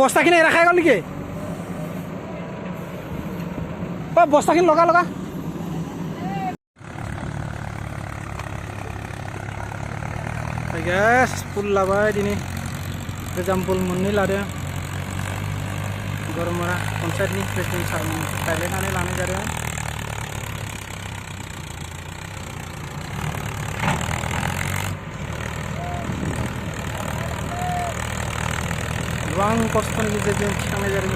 বস্তাখিনি এৰা খাই গ'ল নেকি? বস্তাখিনি লগা লগা guys, pull labai dini example munni lade gormara konsert ni president sarman pele nane lane jare bang koston ni je jeng chane jare